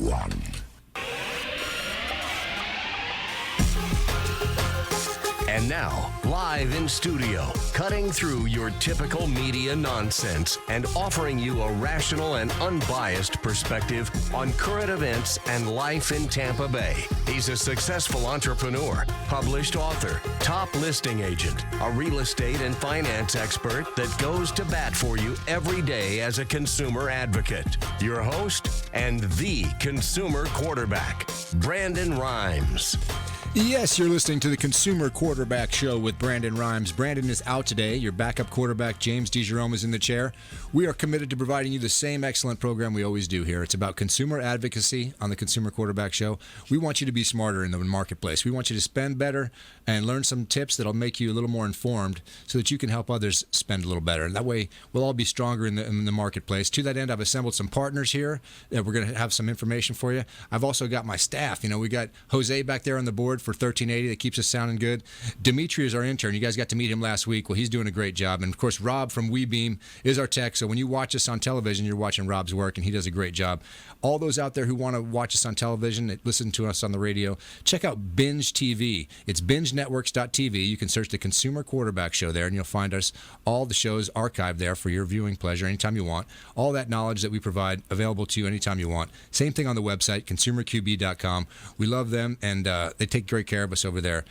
one. And now, live in studio, cutting through your typical media nonsense and offering you a rational and unbiased perspective on current events and life in Tampa Bay. He's a successful entrepreneur, published author, top listing agent, a real estate and finance expert that goes to bat for you every day as a consumer advocate. Your host and the consumer quarterback, Brandon Rhymes. Yes, you're listening to the Consumer Quarterback Show with Brandon Rhymes. Brandon is out today. Your backup quarterback, James DeJerome, is in the chair. We are committed to providing you the same excellent program we always do here. It's about consumer advocacy on the Consumer Quarterback Show. We want you to be smarter in the marketplace. We want you to spend better and learn some tips that'll make you a little more informed so that you can help others spend a little better. And that way, we'll all be stronger in the marketplace. To that end, I've assembled some partners here. We're going to have some information for you. I've also got my staff. We got Jose back there on the board for 1380 that keeps us sounding good. Dimitri is our intern. You guys got to meet him last week. Well, he's doing a great job. And, of course, Rob from WeBeam is our tech. So when you watch us on television, you're watching Rob's work, and he does a great job. All those out there who want to watch us on television, listen to us on the radio, check out Binge TV. It's bingenetworks.tv. You can search the Consumer Quarterback Show there, and you'll find us, all the shows archived there for your viewing pleasure anytime you want. All that knowledge that we provide available to you anytime you want. Same thing on the website, consumerqb.com. We love them, and they take great care of us over there.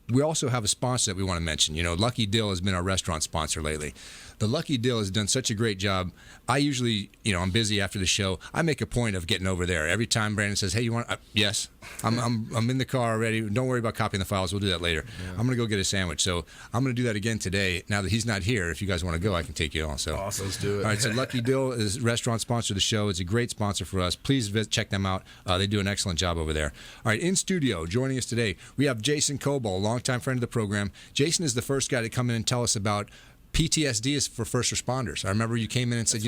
We also have a sponsor that we want to mention. Lucky Dill has been our restaurant sponsor lately. The Lucky Dill has done such a great job. I usually, I'm busy after the show. I make a point of getting over there. Every time Brandon says, hey, you want, yes, I'm in the car already. Don't worry about copying the files. We'll do that later. Yeah. I'm going to go get a sandwich. So I'm going to do that again today. Now that he's not here, if you guys want to go, I can take you also. Awesome. Let's do it. All right, so Lucky Dill is restaurant sponsor of the show. It's a great sponsor for us. Please check them out. They do an excellent job over there. All right, in studio, joining us today, we have Jason Kobal, a longtime friend of the program. Jason is the first guy to come in and tell us about PTSD is for first responders. I remember you came in and said,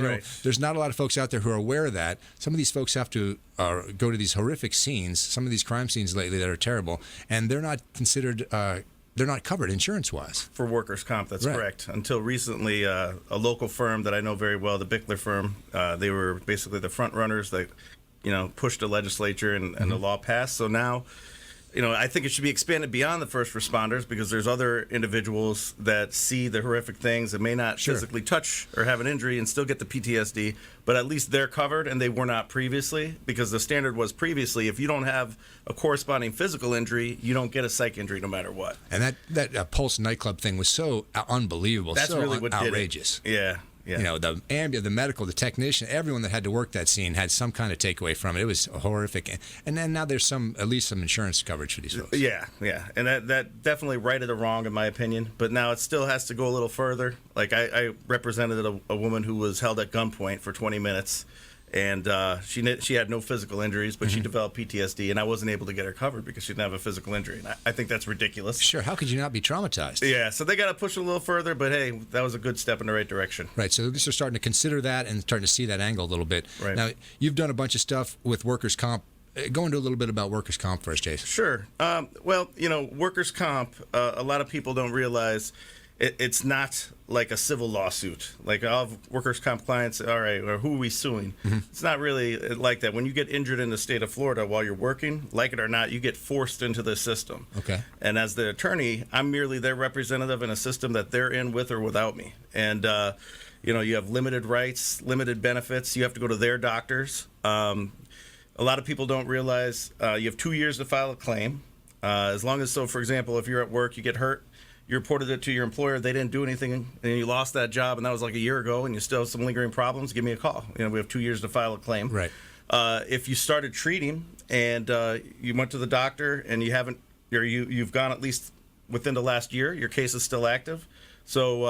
there's not a lot of folks out there who are aware of that. Some of these folks have to go to these horrific scenes, some of these crime scenes lately that are terrible, and they're not considered, they're not covered insurance-wise. For workers' comp, that's correct. Until recently, a local firm that I know very well, the Bickler firm, they were basically the front runners that, pushed the legislature and the law passed. So now, I think it should be expanded beyond the first responders because there's other individuals that see the horrific things and may not physically touch or have an injury and still get the PTSD, but at least they're covered and they were not previously because the standard was previously if you don't have a corresponding physical injury, you don't get a psych injury no matter what. And that Pulse nightclub thing was so unbelievable, That's so really what outrageous. Did it. Yeah. Yeah. The medical, the technician, everyone that had to work that scene had some kind of takeaway from it. It was horrific. And then now there's at least some insurance coverage for these folks. Yeah. And that definitely righted a wrong, in my opinion. But now it still has to go a little further. Like, I represented a woman who was held at gunpoint for 20 minutes. And she had no physical injuries, but she developed PTSD, and I wasn't able to get her covered because she didn't have a physical injury. And I think that's ridiculous. Sure, how could you not be traumatized? Yeah, so they got to push a little further, but hey, that was a good step in the right direction. Right, so at least they're starting to consider that and starting to see that angle a little bit. Right. Now, you've done a bunch of stuff with workers' comp. Go into a little bit about workers' comp first, Jason. Sure. Workers' comp, a lot of people don't realize it's not like a civil lawsuit. Like, I'll have workers' comp clients, all right, or who are we suing? Mm-hmm. It's not really like that. When you get injured in the state of Florida while you're working, like it or not, you get forced into the system. Okay. And as the attorney, I'm merely their representative in a system that they're in with or without me. And, you have limited rights, limited benefits. You have to go to their doctors. A lot of people don't realize you have 2 years to file a claim. As long as, for example, if you're at work, you get hurt, you reported it to your employer, they didn't do anything, and you lost that job, and that was like a year ago, and you still have some lingering problems, give me a call. We have 2 years to file a claim. Right. If you started treating and you went to the doctor and you haven't, or you've gone at least within the last year, your case is still active. So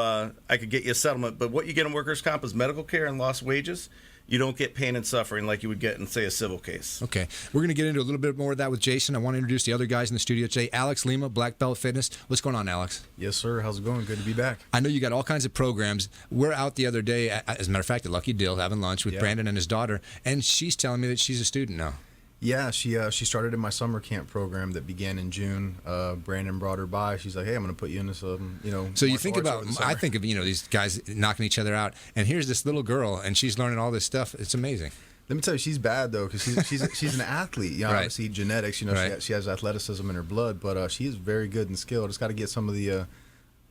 I could get you a settlement. But what you get in workers' comp is medical care and lost wages. You don't get pain and suffering like you would get in, say, a civil case. Okay. We're going to get into a little bit more of that with Jason. I want to introduce the other guys in the studio today. Alex Lima, Blackbelt Fitness. What's going on, Alex? Yes, sir. How's it going? Good to be back. I know you got all kinds of programs. We're out the other day, as a matter of fact, at Lucky Dill, having lunch with Brandon and his daughter, and she's telling me that she's a student now. Yeah, she started in my summer camp program that began in June. Brandon brought her by. She's like, "Hey, I'm going to put you into some, So you think about, I think of, these guys knocking each other out, and here's this little girl, and she's learning all this stuff. It's amazing. Let me tell you, she's bad though, because she's an athlete. You know, Right. obviously genetics. You know, Right. she has athleticism in her blood, but she is very good and skilled. Just got to get some of the a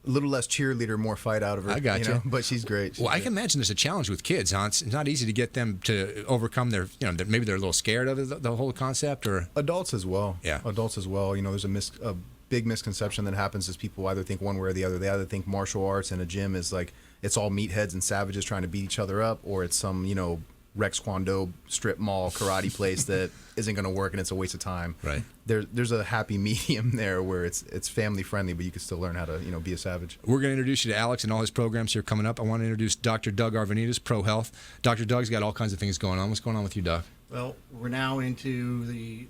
little less cheerleader, more fight out of her. I got you. know? But she's great. Well, I can imagine there's a challenge with kids, huh? It's not easy to get them to overcome their, maybe they're a little scared of the whole concept, or Adults as well. Yeah. Adults as well. You know, there's a big misconception that happens is people either think one way or the other. They either think martial arts in a gym is like it's all meatheads and savages trying to beat each other up, or it's some, Rex Kwon Do strip mall karate place that isn't going to work and it's a waste of time. Right. There's a happy medium there where it's family friendly, but you can still learn how to be a savage. we're going to introduce you to Alex and all his programs here coming up. I want to introduce Dr. Doug Arvanitis, Pro Health. Dr. Doug's got all kinds of things going on. What's going on with you, Doug? Well, we're now into the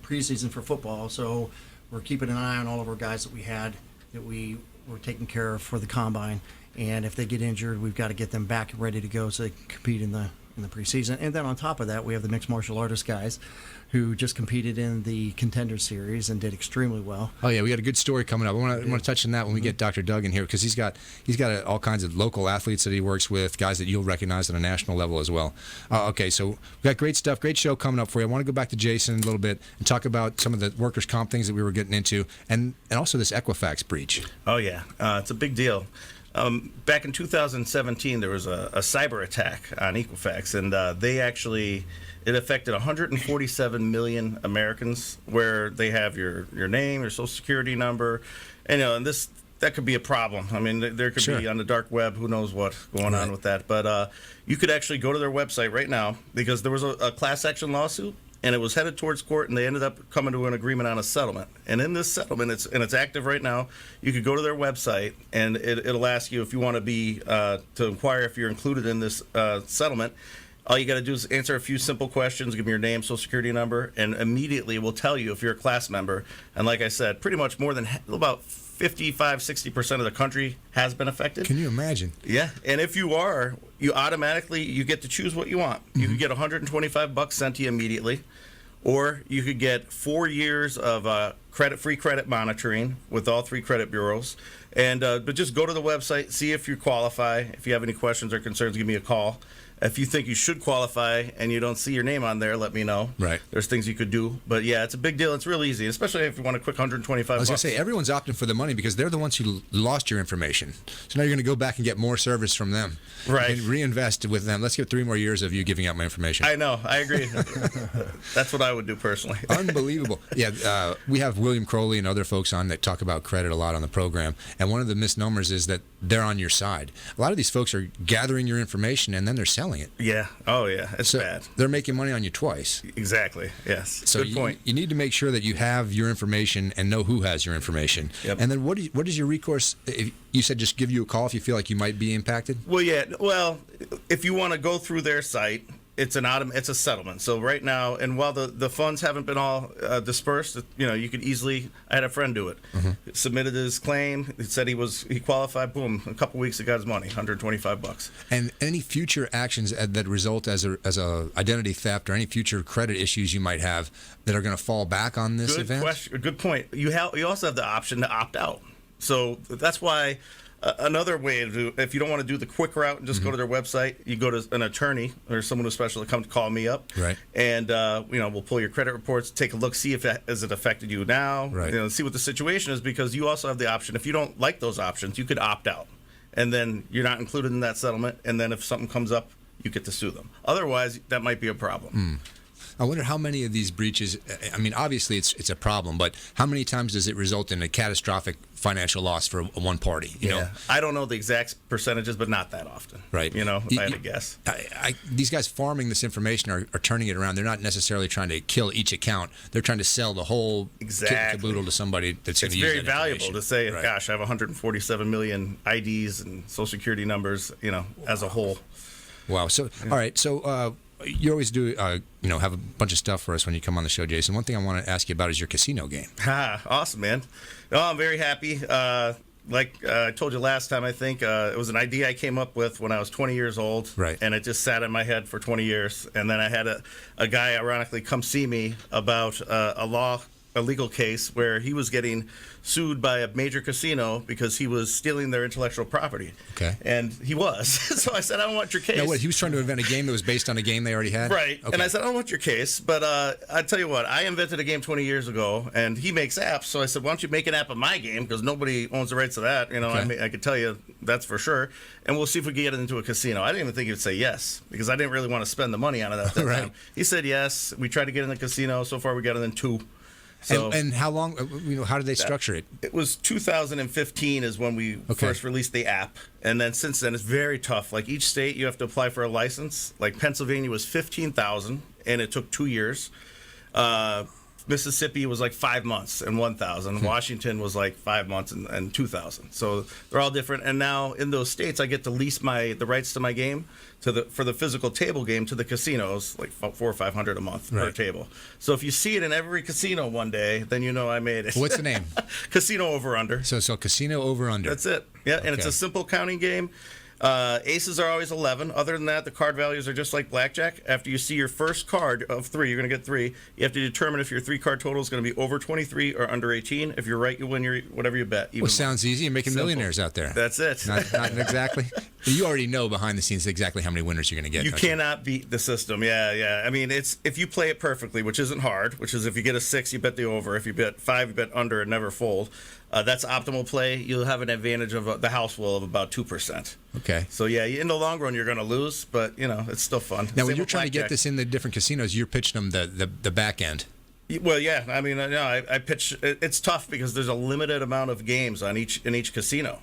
preseason for football, so we're keeping an eye on all of our guys that we were taking care of for the combine. And if they get injured, we've got to get them back and ready to go so they can compete in the preseason. And then on top of that, we have the mixed martial artist guys who just competed in the Contender Series and did extremely well. Oh yeah, we got a good story coming up. I want to touch on that when we get Dr. Doug in here, because he's got all kinds of local athletes that he works with, guys that you'll recognize on a national level as well. Okay, so we got great stuff, great show coming up for you. I want to go back to Jason a little bit and talk about some of the workers' comp things that we were getting into, and also this Equifax breach. Oh yeah, it's a big deal. Back in 2017, there was a cyber attack on Equifax, and it affected 147 million Americans, where they have your name, your social security number, and that could be a problem. I mean, there could Sure. be on the dark web, who knows what's going on with that. But you could actually go to their website right now, because there was a class action lawsuit, and it was headed towards court, and they ended up coming to an agreement on a settlement. And in this settlement, it's active right now. You could go to their website, and it'll ask you if you want to be to inquire if you're included in this settlement. All you got to do is answer a few simple questions, give me your name, social security number, and immediately we'll tell you if you're a class member. And like I said, pretty much more than about 55-60% of the country has been affected. Can you imagine? Yeah, and if you are, you get to choose what you want. You could get $125 sent to you immediately, or you could get 4 years of free credit monitoring with all 3 credit bureaus. And but just go to the website, see if you qualify. If you have any questions or concerns, give me a call. If you think you should qualify and you don't see your name on there, let me know. Right. There's things you could do. But yeah, it's a big deal. It's real easy, especially if you want a quick $125. I was going to say, everyone's opting for the money because they're the ones who lost your information. So now you're going to go back and get more service from them. Right. And reinvest with them. Let's get 3 more years of you giving out my information. I know. I agree. That's what I would do personally. Unbelievable. Yeah, we have William Crowley and other folks on that talk about credit a lot on the program. And one of the misnomers is that they're on your side. A lot of these folks are gathering your information and then they're selling it. Yeah. Oh, yeah. It's So bad. they're making money on you twice. Exactly. Yes. So Good point. You need to make sure that you have your information and know who has your information. Yep. And then what is your recourse? If you said just give you a call if you feel like you might be impacted? Well, yeah. Well, if you want to go through their site, it's a settlement. So right now, and while the funds haven't been all dispersed, you could easily. I had a friend do it. Submitted his claim. He said he qualified. Boom. A couple weeks, he got his money. $125. And any future actions that result as a identity theft or any future credit issues you might have that are going to fall back on this Good event? question. Good point. You also have the option to opt out. So that's why. Another way to do, if you don't want to do the quick route and just go to their website, you go to an attorney or someone who's special to come to call me up. Right. And, we'll pull your credit reports, take a look, see if has it affected you now. Right. See what the situation is, because you also have the option. If you don't like those options, you could opt out. And then you're not included in that settlement. And then if something comes up, you get to sue them. Otherwise, that might be a problem. I wonder how many of these breaches, I mean, obviously it's a problem, but how many times does it result in a catastrophic financial loss for one party? You know? I don't know the exact percentages, but not that often. Right. If I had to guess. These guys farming this information are turning it around. They're not necessarily trying to kill each account. They're trying to sell the whole kit and caboodle to somebody that's going to use that It's very valuable information. to say, Right. gosh, I have 147 million IDs and social security numbers, as a whole. Wow. So, all right. So, you always do, have a bunch of stuff for us when you come on the show, Jason. One thing I want to ask you about is your casino game. Awesome, man. No, I'm very happy. Like I told you last time, I think it was an idea I came up with when I was 20 years old. Right. And it just sat in my head for 20 years. And then I had a guy, ironically, come see me about a law a legal case where he was getting sued by a major casino because he was stealing their intellectual property. Okay. And he was. So I said, I don't want your case. Now, what, he was trying to invent a game that was based on a game they already had? Right. Okay. And I said, I don't want your case. But I tell you what, I invented a game 20 years ago, and he makes apps. So I said, why don't you make an app of my game? Because nobody owns the rights to that. You know, Okay. I could tell you that's for sure. And we'll see if we can get it into a casino. I didn't even think he would say yes, because I didn't really want to spend the money on it at that Right. time. He said yes. We tried to get in the casino. So far, we got it in 2. So And how long, how did they structure it? it was 2015 is when we first released the app. And then since then, it's very tough. Like each state, you have to apply for a license. Like Pennsylvania was $15,000, and it took 2 years. Mississippi was like 5 months and 1,000. Washington was like 5 months and 2,000. So they're all different. And now in those states, I get to lease the rights to my game for the physical table game to the casinos, like $400 or $500 a month per table. So if you see it in every casino one day, then you know I made it. What's the name? Casino Over Under. So Casino Over Under. That's it. Yeah, and it's Okay. a simple counting game. Aces are always 11. Other than that, the card values are just like blackjack. After you see your first card of 3, you're going to get 3. You have to determine if your 3-card total is going to be over 23 or under 18. If you're right, you win your whatever you bet. Well, sounds easy. You're making Simple. millionaires out there. That's it. Not exactly. You already know behind the scenes exactly how many winners you're going to get. You don't cannot beat the system. Yeah. I mean, it's if you play it perfectly, which isn't hard. Which is if you get a 6, you bet the over. If you bet 5, you bet under and never fold. That's optimal play. You'll have an advantage of the house will of about 2%. Okay. So yeah, in the long run, you're going to lose, but it's still fun. Now, Same when you're with trying to get blackjack. this in the different casinos, you're pitching them the back end. Well, yeah. I mean, I pitch. It's tough because there's a limited amount of games in each casino.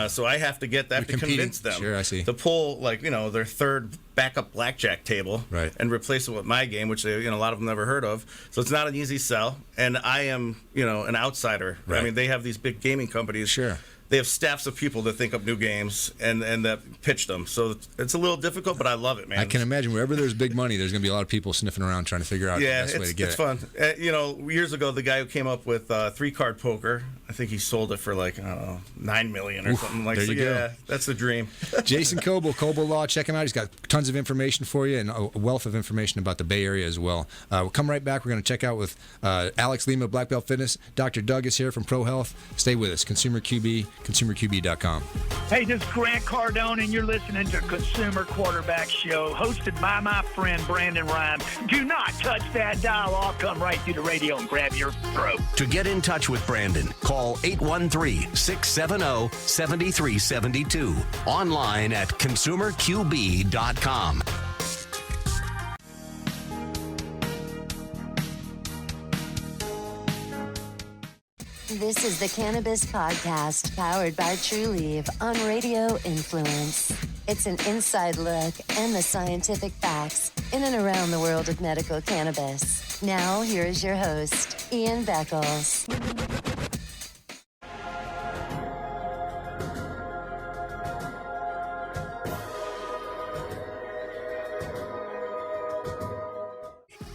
So I have to get that to competing. convince them Sure, I see. to pull their third backup blackjack table Right. and replace it with my game, which a lot of them never heard of. So it's not an easy sell, and I am an outsider. Right. I mean, they have these big gaming companies. Sure. They have staffs of people that think up new games and that pitch them. So it's a little difficult, but I love it, man. I can imagine wherever there's big money, there's going to be a lot of people sniffing around trying to figure out the best way to get it's it. fun. Years ago, the guy who came up with 3-card poker, I think he sold it for like $9 million or something like that. there you go. Yeah, that's the dream. Jason Kobal, Kobal Law, check him out. He's got tons of information for you and a wealth of information about the Bay Area as well. We'll come right back. We're going to check out with Alex Lima, Black Belt Fitness. Dr. Doug is here from Pro Health. Stay with us. Consumer QB, consumerqb.com. Hey, this is Grant Cardone, and you're listening to Consumer Quarterback Show, hosted by my friend Brandon Rhymes. Do not touch that dial. I'll come right through the radio and grab your throat. To get in touch with Brandon, call 813-670-7372. Online at consumerqb.com. This is the Cannabis Podcast, powered by Trulieve on Radio Influence. It's an inside look and the scientific facts in and around the world of medical cannabis. Now, here is your host, Ian Beckles.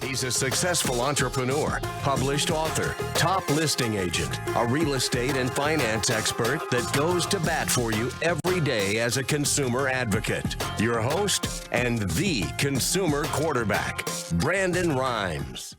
He's a successful entrepreneur, published author, top listing agent, a real estate and finance expert that goes to bat for you every day as a consumer advocate. Your host and the consumer quarterback, Brandon Rhymes.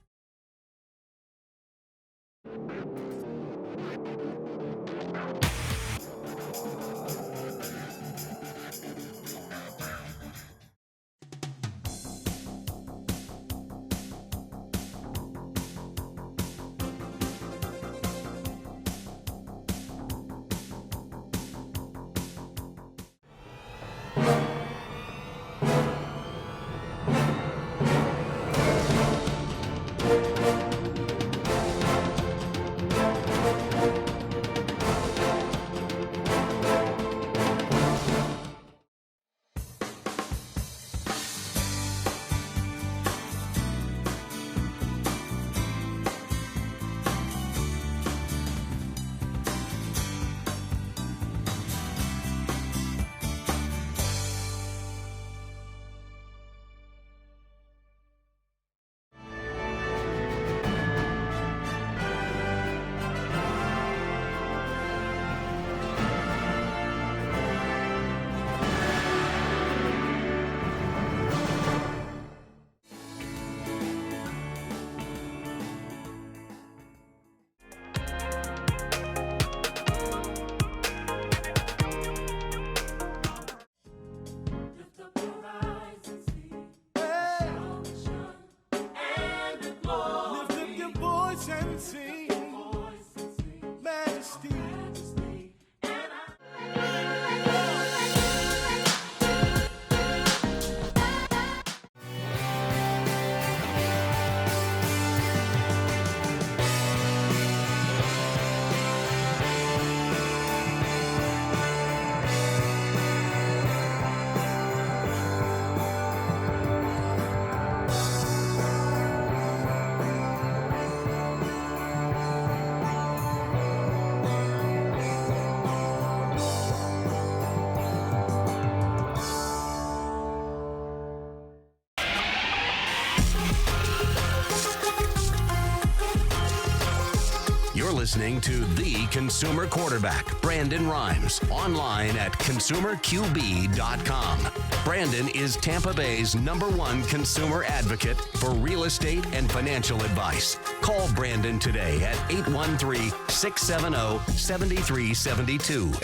You're listening to the consumer quarterback, Brandon Rhymes, online at consumerqb.com. Brandon is Tampa Bay's #1 consumer advocate for real estate and financial advice. Call Brandon today at 813-670-7372.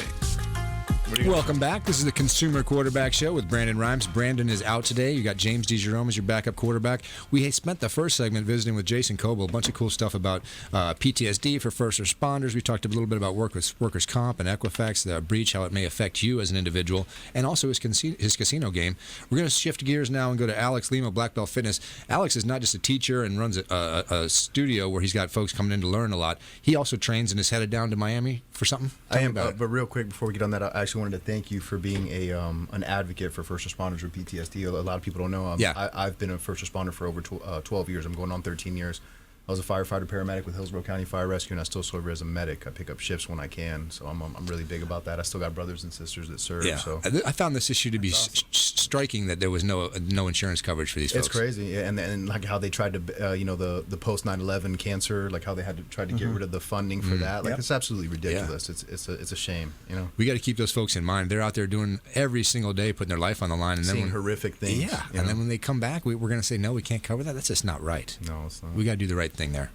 Welcome back. This is the Consumer Quarterback Show with Brandon Rhymes. Brandon is out today. You got James DeJerome as your backup quarterback. We spent the first segment visiting with Jason Kobal, a bunch of cool stuff about PTSD for first responders. We talked a little bit about workers' comp and Equifax, the breach, how it may affect you as an individual, and also his casino game. We're going to shift gears now and go to Alex Lima, Blackbelt Fitness. Alex is not just a teacher and runs a studio where he's got folks coming in to learn a lot. He also trains and is headed down to Miami for something. I am, but real quick before we get on that, I actually wanted to thank you for being an advocate for first responders with PTSD. A lot of people don't know. I've been a first responder for over 12 years. I'm going on 13 years. I was a firefighter paramedic with Hillsborough County Fire Rescue, and I still serve as a medic. I pick up shifts when I can, so I'm really big about that. I still got brothers and sisters that serve. Yeah. So I found this issue to be striking that there was no insurance coverage for these folks. It's crazy, yeah, and like how they tried to, the post 9/11 cancer, like how they had to try to get rid of the funding for that. Like it's absolutely ridiculous. Yeah. It's a shame. We got to keep those folks in mind. They're out there doing every single day, putting their life on the line, and seeing horrific things. Yeah, and then when they come back, we're going to say no, we can't cover that. That's just not right. No, it's not. We got to do the right thing there.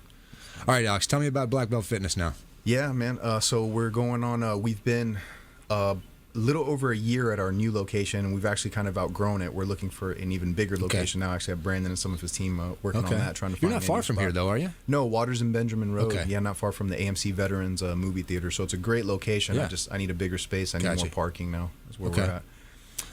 All right, Alex, tell me about Black Belt Fitness now. Yeah, man. So we're going on. We've been a little over a year at our new location, and we've actually kind of outgrown it. We're looking for an even bigger location now. Actually, I have Brandon and some of his team working on that, trying to find. You're not far from here, though, are you? No, Waters and Benjamin Road. Okay. Yeah, not far from the AMC Veterans movie theater. So it's a great location. Yeah. I need a bigger space. I need more parking now. That's where we're at.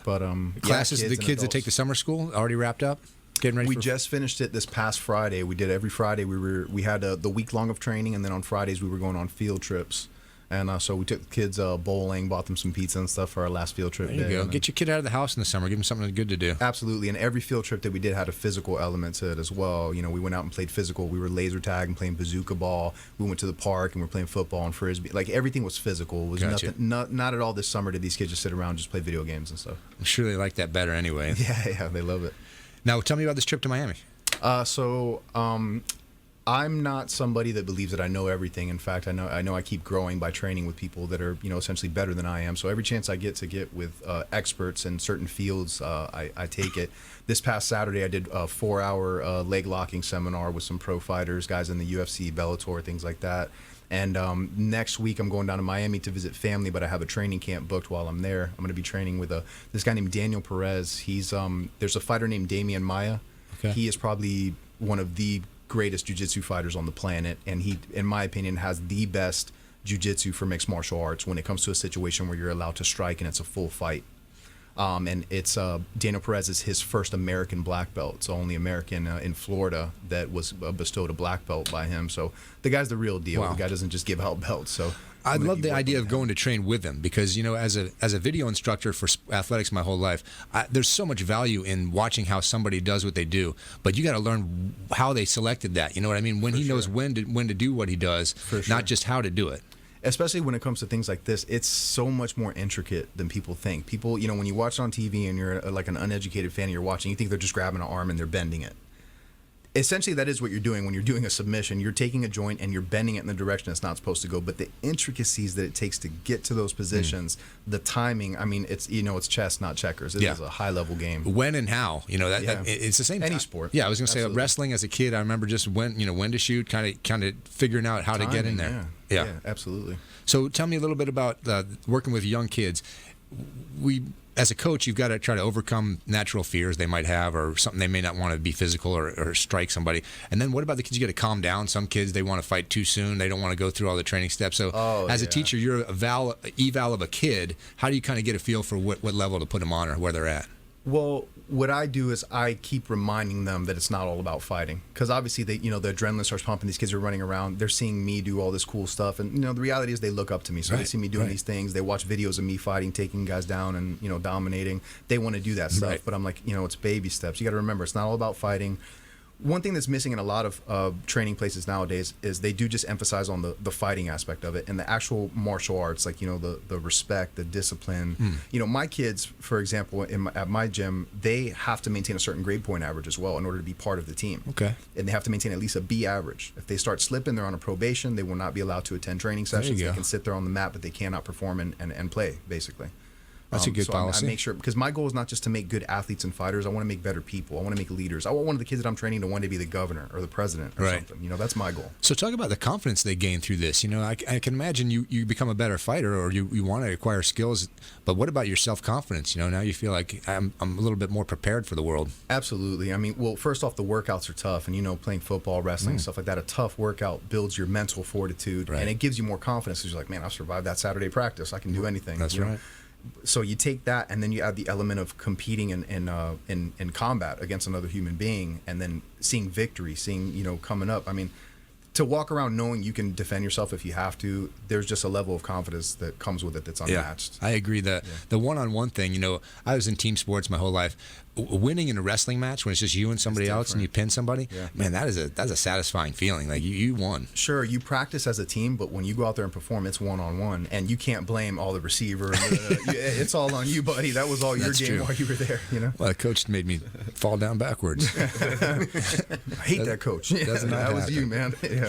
But classes, the kids that take the summer school already wrapped up. Getting ready. We just finished it this past Friday. We did every Friday. We had the week long of training, and then on Fridays we were going on field trips. And so we took the kids bowling, bought them some pizza and stuff for our last field trip. There you go. Get your kid out of the house in the summer. Give them something good to do. Absolutely. And every field trip that we did had a physical element to it as well. We went out and played physical. We were laser tag and playing bazooka ball. We went to the park and we were playing football and frisbee. Like everything was physical. It was nothing. Not at all this summer did these kids just sit around and just play video games and stuff. I'm sure they like that better anyway. Yeah, they love it. Now, tell me about this trip to Miami. I'm not somebody that believes that I know everything. In fact, I know I keep growing by training with people that are, essentially better than I am. So every chance I get with experts in certain fields, I take it. This past Saturday, I did a 4-hour leg locking seminar with some pro fighters, guys in the UFC, Bellator, things like that. And next week, I'm going down to Miami to visit family, but I have a training camp booked while I'm there. I'm going to be training with this guy named Daniel Perez. He's there's a fighter named Damian Maia. Okay. He is probably one of the greatest jiu-jitsu fighters on the planet, and he, in my opinion, has the best jiu-jitsu for mixed martial arts when it comes to a situation where you're allowed to strike and it's a full fight. And it's Daniel Perez is his first American black belt. It's the only American in Florida that was bestowed a black belt by him. So the guy's the real deal. Wow. The guy doesn't just give out belts. So I love the idea of going to train with him because, as a video instructor for athletics my whole life, there's so much value in watching how somebody does what they do. But you got to learn how they selected that. You know what I mean? When he knows when to do what he does, not just how to do it. Especially when it comes to things like this, it's so much more intricate than people think. People, when you watch it on TV and you're like an uneducated fan and you're watching, you think they're just grabbing an arm and they're bending it. Essentially, that is what you're doing when you're doing a submission. You're taking a joint and you're bending it in the direction it's not supposed to go. But the intricacies that it takes to get to those positions, the timing, it's it's chess, not checkers. It is a high-level game. When and how, it's the same. Any sport. Yeah, I was going to say wrestling as a kid. I remember just when to shoot, kind of figuring out how to get in there. Yeah, absolutely. So tell me a little bit about working with young kids. As a coach, you've got to try to overcome natural fears they might have or something they may not want to be physical or strike somebody. And then what about the kids? You got to calm down. Some kids, they want to fight too soon. They don't want to go through all the training steps. So as a teacher, you're an eval of a kid. How do you kind of get a feel for what level to put them on or where they're at? Well, what I do is I keep reminding them that it's not all about fighting, because obviously the adrenaline starts pumping. These kids are running around. They're seeing me do all this cool stuff, and the reality is they look up to me. So they see me doing these things. They watch videos of me fighting, taking guys down, and dominating. They want to do that stuff, but I'm like, it's baby steps. You got to remember, it's not all about fighting. one thing that's missing in a lot of training places nowadays is they do just emphasize on the fighting aspect of it and the actual martial arts, like, you know, the respect, the discipline. You know, my kids, for example, at my gym, they have to maintain a certain grade point average as well in order to be part of the team. Okay. And they have to maintain at least a B average. If they start slipping, they're on a probation. They will not be allowed to attend training sessions. They can sit there on the mat, but they cannot perform and play, basically. That's a good policy. I make sure, because my goal is not just to make good athletes and fighters. I want to make better people. I want to make leaders. I want one of the kids that I'm training to one day be the governor or the president or something. You know, that's my goal. So talk about the confidence they gain through this. You know, I can imagine you become a better fighter or you want to acquire skills, but what about your self-confidence? You know, now you feel like I'm a little bit more prepared for the world. Absolutely. I mean, well, first off, the workouts are tough. And, you know, playing football, wrestling, stuff like that, a tough workout builds your mental fortitude. And it gives you more confidence because you're like, man, I've survived that Saturday practice. I can do anything. That's right. So you take that, and then you add the element of competing in combat against another human being, and then seeing victory, seeing, you know, coming up. I mean, to walk around knowing you can defend yourself if you have to, there's just a level of confidence that comes with it that's unmatched. I agree. The one-on-one thing, you know, I was in team sports my whole life. Winning in a wrestling match when it's just you and somebody else and you pin somebody, man, that's a satisfying feeling. Like you won. Sure, you practice as a team, but when you go out there and perform, it's one-on-one, and you can't blame all the receiver. It's all on you, buddy. That was all your game while you were there. You know. Well, the coach made me fall down backwards. I hate that coach. That was you, man. Yeah.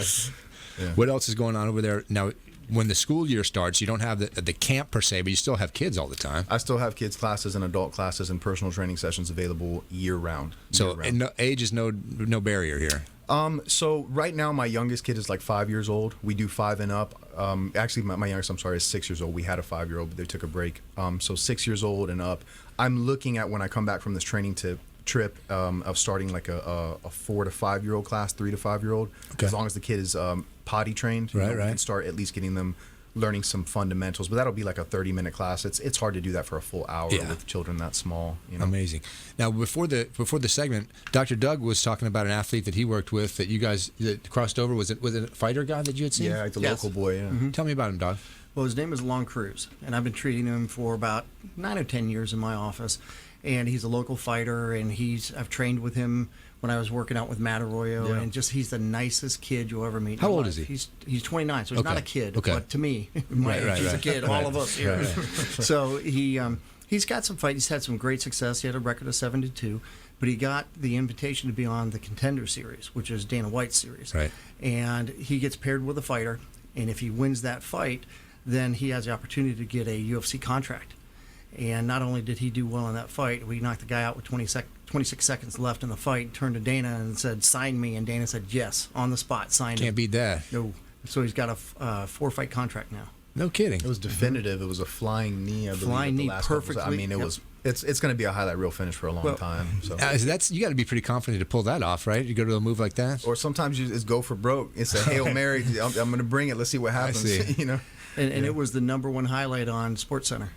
What else is going on over there now? When the school year starts, you don't have the camp per se, but you still have kids all the time. I still have kids classes and adult classes and personal training sessions available year-round. And age is no barrier here. So right now, my youngest kid is like 5 years old. We do 5 and up. Actually, my youngest, is 6 years old. We had a 5-year-old, but they took a break. So 6 years old and up. I'm looking at when I come back from this training trip of starting like a 4 to 5 year old class, 3 to 5 year old. As long as the kid is potty trained, we can start at least getting them learning some fundamentals. But that'll be like a 30-minute class. It's hard to do that for a full hour with children that small. You know? Amazing. Now before the segment, Dr. Doug was talking about an athlete that he worked with that you guys that crossed over. Was it a fighter guy that you had seen? Yeah, like the local boy. Yeah. Mm-hmm. Tell me about him, Doug. Well, his name is Lon Cruz, and I've been treating him for about 9 or 10 years in my office. And he's a local fighter, and I've trained with him when I was working out with Matt Arroyo, and he's the nicest kid you'll ever meet. How old is he? He's 29, so he's not a kid, but to me, my age, he's a kid. All of us here. So he's got some fight. He's had some great success. He had a record of 7-2, but he got the invitation to be on the Contender Series, which is Dana White's series. Right. And he gets paired with a fighter, and if he wins that fight, then he has the opportunity to get a UFC contract. And not only did he do well in that fight, we knocked the guy out with 26 seconds left in the fight, turned to Dana and said, sign me. And Dana said, yes, on the spot, sign him. Can't beat that. No. So he's got a 4-fight contract now. No kidding. It was definitive. It was a flying knee, I believe. Flying knee perfectly. I mean, it's going to be a highlight reel finish for a long time. So you got to be pretty confident to pull that off, right? You go to a move like that? Or sometimes you just go for broke. It's a Hail Mary. I'm going to bring it. Let's see what happens. I see. You know? And it was the #1 highlight on SportsCenter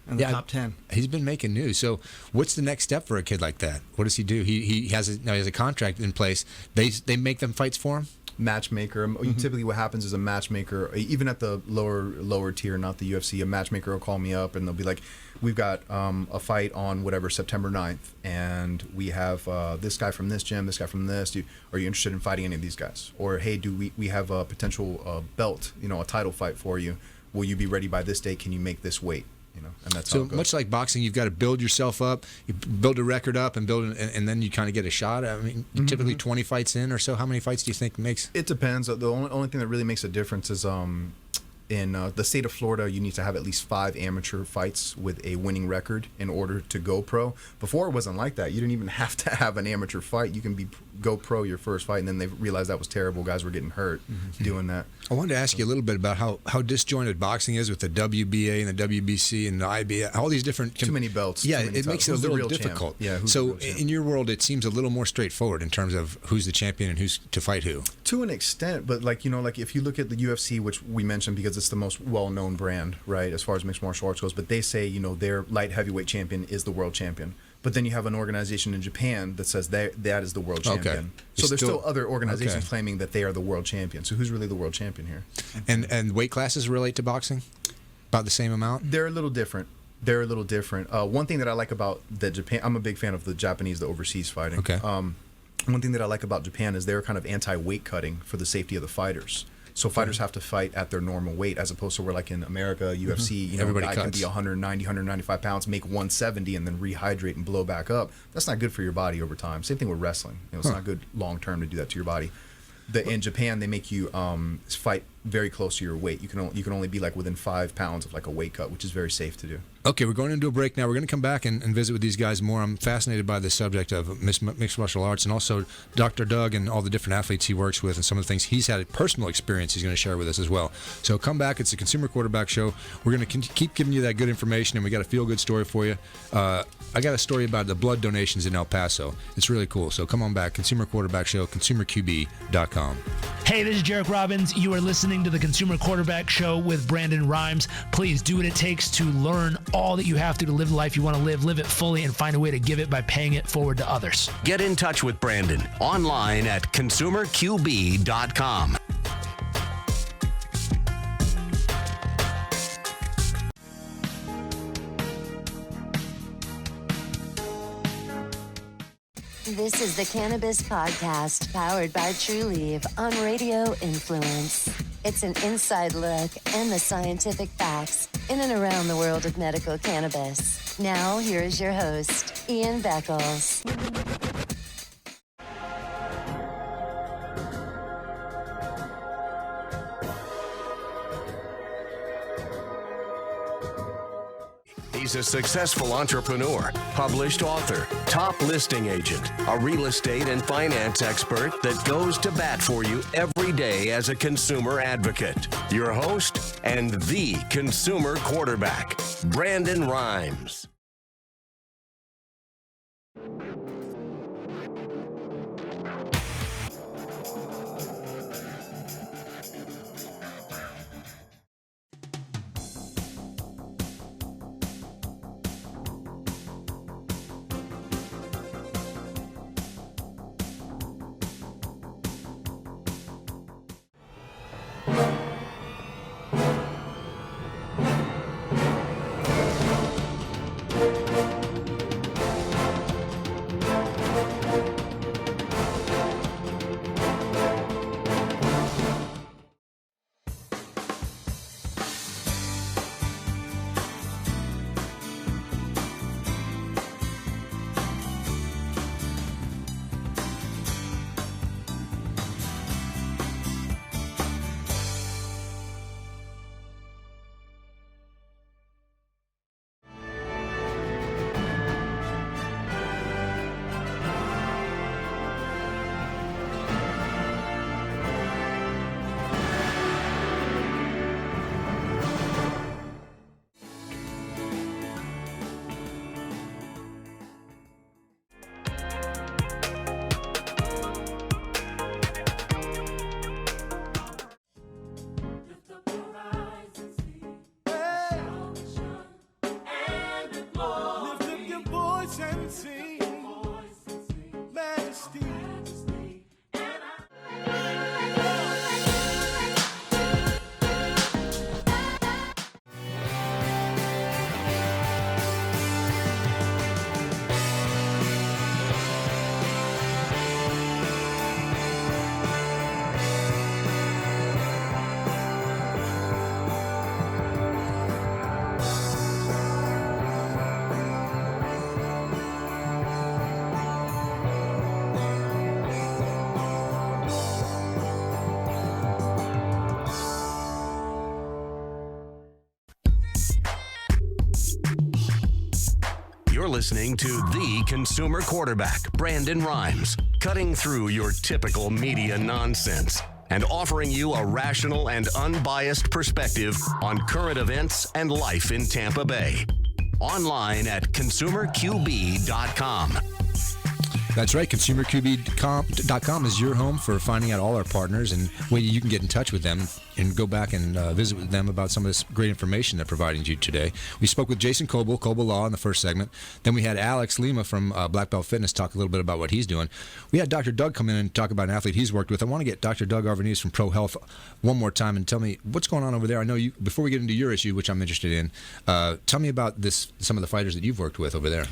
in the top 10. He's been making news. So what's the next step for a kid like that? What does he do? He has a contract in place. They make them fights for him? Matchmaker. Typically what happens is a matchmaker, even at the lower tier, not the UFC, a matchmaker will call me up and they'll be like, we've got a fight on whatever, September 9th, and we have this guy from this gym, this guy from this. Are you interested in fighting any of these guys? Or, hey, we have a potential belt, a title fight for you. Will you be ready by this date? Can you make this weight? And that's how it goes. Much like boxing, you've got to build yourself up, you build a record up, and then you kind of get a shot. I mean, typically 20 fights in or so. How many fights do you think makes? It depends. The only thing that really makes a difference is in the state of Florida, you need to have at least 5 amateur fights with a winning record in order to go pro. Before, it wasn't like that. You didn't even have to have an amateur fight. You can go pro your first fight, and then they realized that was terrible. Guys were getting hurt doing that. I wanted to ask you a little bit about how disjointed boxing is with the WBA and the WBC and the IBA, all these different... Too many belts. Yeah, it makes it a little difficult. Yeah, so in your world, it seems a little more straightforward in terms of who's the champion and who's to fight who. To an extent, but like if you look at the UFC, which we mentioned because it's the most well-known brand, right, as far as mixed martial arts goes, but they say, their light heavyweight champion is the world champion. But then you have an organization in Japan that says that is the world champion. Okay. So there's still other organizations claiming that they are the world champion. So who's really the world champion here? And weight classes relate to boxing? About the same amount? They're a little different. One thing that I like about the Japan, I'm a big fan of the Japanese, the overseas fighting. Okay. one thing that I like about Japan is they're kind of anti-weight cutting for the safety of the fighters. So fighters have to fight at their normal weight, as opposed to where, like in America, UFC, Everybody a guy can cuts. be 190, 195 pounds, make 170, and then rehydrate and blow back up. That's not good for your body over time. Same thing with wrestling. It's not good long term to do that to your body. In Japan, they make you fight very close to your weight. You can only be like within 5 pounds of like a weight cut, which is very safe to do. Okay, we're going into a break now. We're going to come back and visit with these guys more. I'm fascinated by the subject of mixed martial arts, and also Dr. Doug and all the different athletes he works with and some of the things he's had a personal experience he's going to share with us as well. So come back. It's the Consumer Quarterback Show. We're going to keep giving you that good information, and we got a feel-good story for you. I got a story about the blood donations in El Paso. It's really cool. So come on back. Consumer Quarterback Show, consumerqb.com. Hey, this is Jarek Robbins. You are listening to the Consumer Quarterback Show with Brandon Rhymes. Please do what it takes to learn all that you have to live the life you want to live it fully, and find a way to give it by paying it forward to others. Get in touch with Brandon online at consumerqb.com. This is the Cannabis Podcast, powered by TrueLeaf on Radio Influence. It's an inside look and the scientific facts in and around the world of medical cannabis. Now, here is your host, Ian Beckles. He's a successful entrepreneur, published author, top listing agent, a real estate and finance expert that goes to bat for you every day as a consumer advocate. Your host and the consumer quarterback, Brandon Rhymes. You're listening to the consumer quarterback, Brandon Rhymes, cutting through your typical media nonsense and offering you a rational and unbiased perspective on current events and life in Tampa Bay. Online at consumerqb.com. That's right. ConsumerQB.com is your home for finding out all our partners and way you can get in touch with them and go back and visit with them about some of this great information they're providing you today. We spoke with Jason Kobal, Kobal Law, in the first segment. Then we had Alex Lima from Blackbelt Fitness talk a little bit about what he's doing. We had Dr. Doug come in and talk about an athlete he's worked with. I want to get Dr. Doug Arvanitis from Pro Health one more time and tell me what's going on over there. I know you, before we get into your issue, which I'm interested in, tell me about some of the fighters that you've worked with over there.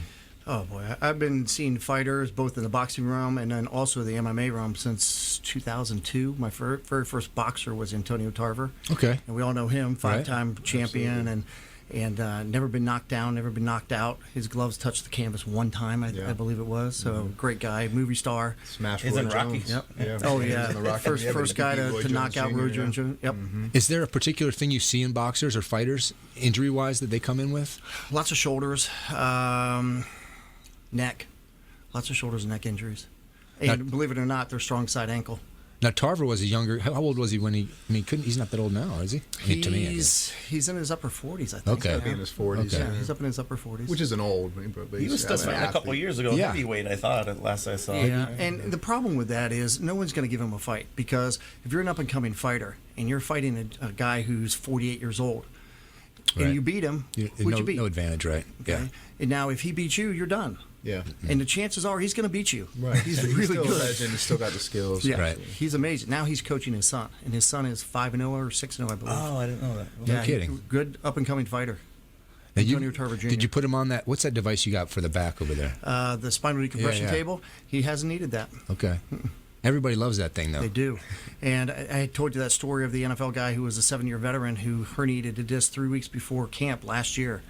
Oh boy, I've been seeing fighters both in the boxing realm and then also the MMA realm since 2002. My very first boxer was Antonio Tarver. Okay. And we all know him, five-time champion, and never been knocked down, never been knocked out. His gloves touched the canvas one time, I believe it was. So great guy, movie star. Smash He's Roy in Rocky. Jones. Yep. Oh yeah, first guy to knock out Roy Jones. Yep. Is there a particular thing you see in boxers or fighters, injury-wise, that they come in with? Lots of shoulders, neck, lots of shoulders and neck injuries, and believe it or not, their strong side ankle. Now, Tarver was a younger. How old was he when he? I mean, he's not that old now, is he? I mean, to me, I guess. He's in his upper 40s, I think. Okay. He'll be in his 40s. Okay. Yeah, he's up in his upper 40s. Which isn't old. But He was still fighting a couple years ago, Yeah. heavyweight, I thought, at last I saw. Yeah, and the problem with that is no one's going to give him a fight because if you're an up-and-coming fighter and you're fighting a guy who's 48 years old Right. and you beat him, who'd you beat? No advantage, right? Okay? Yeah. And now if he beats you, you're done. Yeah. And the chances are he's going to beat you. Right. He's He's really still good. a legend. He's still got the skills. Yeah, Right. he's amazing. Now he's coaching his son, and his son is 5-0 or 6-0, I believe. Oh, I didn't know that. No yeah, kidding. Good up-and-coming fighter. Now, Antonio Tarver Jr. Did you put him on that? What's that device you got for the back over there? The spinal decompression yeah. table, he hasn't needed that. Okay. Everybody loves that thing, though. They do. And I told you that story of the NFL guy who was a 7-year veteran who herniated a disc 3 weeks before camp last year.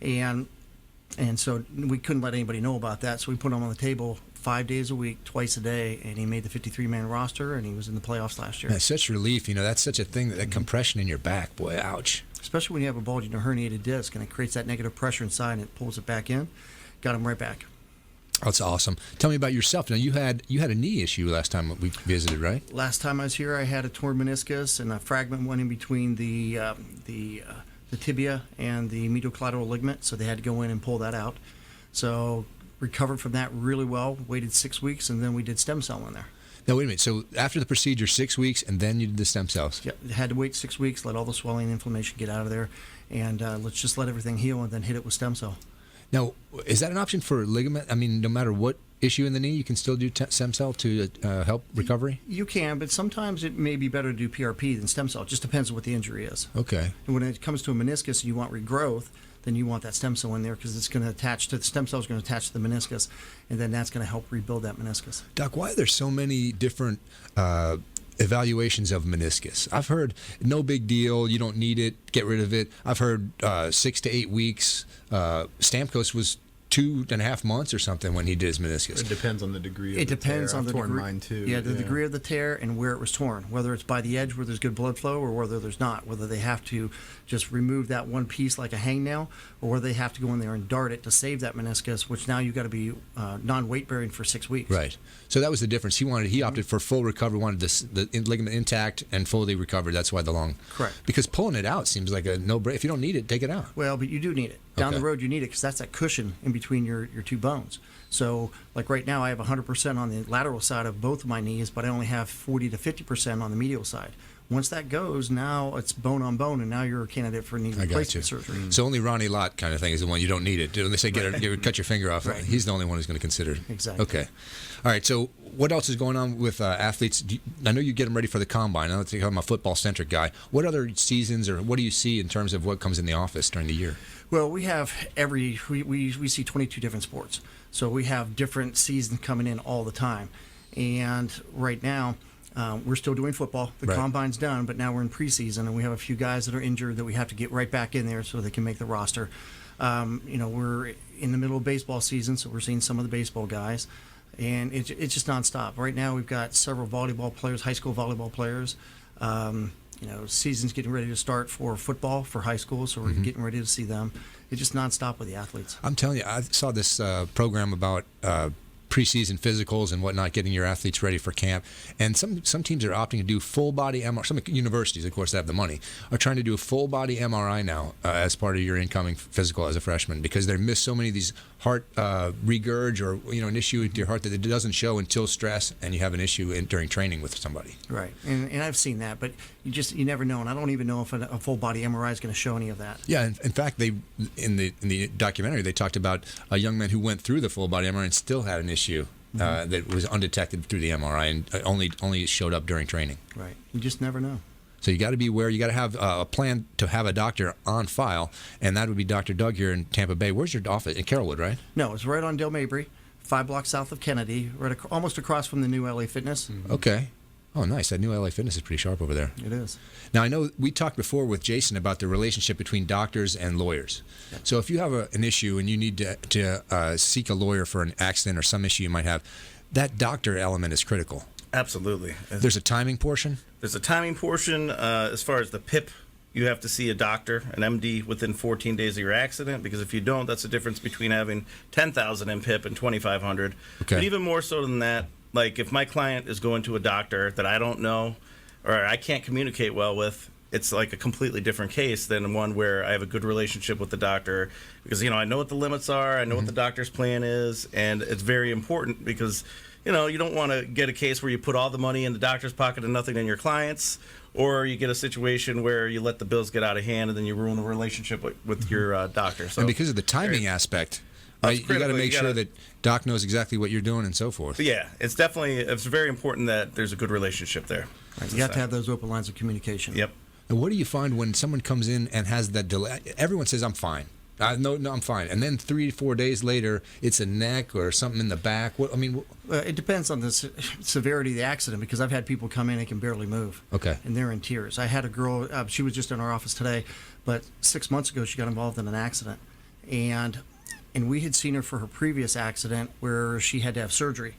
And so we couldn't let anybody know about that, so we put him on the table 5 days a week, twice a day, and he made the 53-man roster, and he was in the playoffs last year. That's such relief. You know, that's such a thing, that compression in your back. Boy, ouch. Especially when you have a bulging or herniated disc, and it creates that negative pressure inside, and it pulls it back in. Got him right back. That's awesome. Tell me about yourself. Now, you had a knee issue last time we visited, right? Last time I was here, I had a torn meniscus, and a fragment went in between the tibia and the medial collateral ligament, so they had to go in and pull that out. So recovered from that really well, waited 6 weeks, and then we did stem cell in there. Now, wait a minute. So after the procedure, 6 weeks, and then you did the stem cells? Yep, had to wait 6 weeks, let all the swelling and inflammation get out of there, and let's just let everything heal and then hit it with stem cell. Now, is that an option for ligament? I mean, no matter what issue in the knee, you can still do stem cell to help recovery? You can, but sometimes it may be better to do PRP than stem cell. It just depends on what the injury is. Okay. And when it comes to a meniscus and you want regrowth, then you want that stem cell in there because it's going to attach to the stem cell is going to attach to the meniscus, and then that's going to help rebuild that meniscus. Doc, why are there so many different evaluations of meniscus? I've heard no big deal, you don't need it, get rid of it. I've heard 6 to 8 weeks. Stamkos was 2.5 months or something when he did his meniscus. It depends on the degree of It the depends tear. on I've the torn degree. mine too. Yeah, the degree of the tear and where it was torn, whether it's by the edge where there's good blood flow or whether there's not, whether they have to just remove that one piece like a hangnail or whether they have to go in there and dart it to save that meniscus, which now you've got to be non-weight bearing for 6 weeks. Right. So that was the difference. He opted for full recovery, wanted the ligament intact and fully recovered. That's why the long. Correct. Because pulling it out seems like a no-brainer. If you don't need it, take it out. Well, but you do need it. Down Okay. the road, you need it because that's that cushion in between your two bones. So, like right now, I have 100% on the lateral side of both of my knees, but I only have 40 to 50% on the medial side. Once that goes, now it's bone on bone, and now you're a candidate for knee I got you. replacement surgery. So only Ronnie Lott kind of thing is the one you don't need it. When they say cut your finger off, Right. he's the only one who's going to consider it. Exactly. Okay. All right. So what else is going on with athletes? I know you get them ready for the combine. I know I'm a football-centric guy. What other seasons or what do you see in terms of what comes in the office during the year? Well, we have we see 22 different sports. So we have different seasons coming in all the time. And right now, we're still doing football. The Right. combine's done, but now we're in preseason, and we have a few guys that are injured that we have to get right back in there so they can make the roster. We're in the middle of baseball season, so we're seeing some of the baseball guys. And it's just nonstop. Right now, we've got several volleyball players, high school volleyball players. Season's getting ready to start for football for high school, so we're getting ready to see them. It's just nonstop with the athletes. I'm telling you, I saw this program about preseason physicals and whatnot, getting your athletes ready for camp. And some teams are opting to do full body MRI. Some universities, of course, that have the money, are trying to do a full body MRI now as part of your incoming physical as a freshman because they miss so many of these heart regurg or an issue with your heart that it doesn't show until stress and you have an issue during training with somebody. Right, and I've seen that, but you never know, and I don't even know if a full body MRI is going to show any of that. Yeah, in fact, they in the documentary they talked about a young man who went through the full body MRI and still had an issue that was undetected through the MRI and only showed up during training. Right, you just never know. So you got to be aware. You got to have a plan to have a doctor on file, and that would be Dr. Doug here in Tampa Bay. Where's your office? In Carrollwood, right? No, it's right on Del Mabry, 5 blocks south of Kennedy, right almost across from the new LA Fitness. Okay. Oh, nice. That new LA Fitness is pretty sharp over there. It is. Now, I know we talked before with Jason about the relationship between doctors and lawyers. So if you have an issue and you need to seek a lawyer for an accident or some issue you might have, that doctor element is critical. Absolutely. There's a timing portion? There's a timing portion. As far as the PIP, you have to see a doctor, an MD, within 14 days of your accident, because if you don't, that's the difference between having 10,000 in PIP and 2,500. Okay. But even more so than that, like if my client is going to a doctor that I don't know or I can't communicate well with, it's like a completely different case than one where I have a good relationship with the doctor, because, I know what the limits are, I know what the doctor's plan is, and it's very important because, you don't want to get a case where you put all the money in the doctor's pocket and nothing in your client's, or you get a situation where you let the bills get out of hand and then you ruin the relationship with your doctor. So, and because of the timing aspect, right, you got to make sure that Doc knows exactly what you're doing and so forth. Yeah, it's very important that there's a good relationship there. Right. You have to have those open lines of communication. Yep. And what do you find when someone comes in and has that delay? Everyone says, I'm fine. No, I'm fine. And then 3 to 4 days later, it's a neck or something in the back. It depends on the severity of the accident, because I've had people come in and can barely move. Okay. And they're in tears. I had a girl, she was just in our office today, but 6 months ago she got involved in an accident. And we had seen her for her previous accident where she had to have surgery.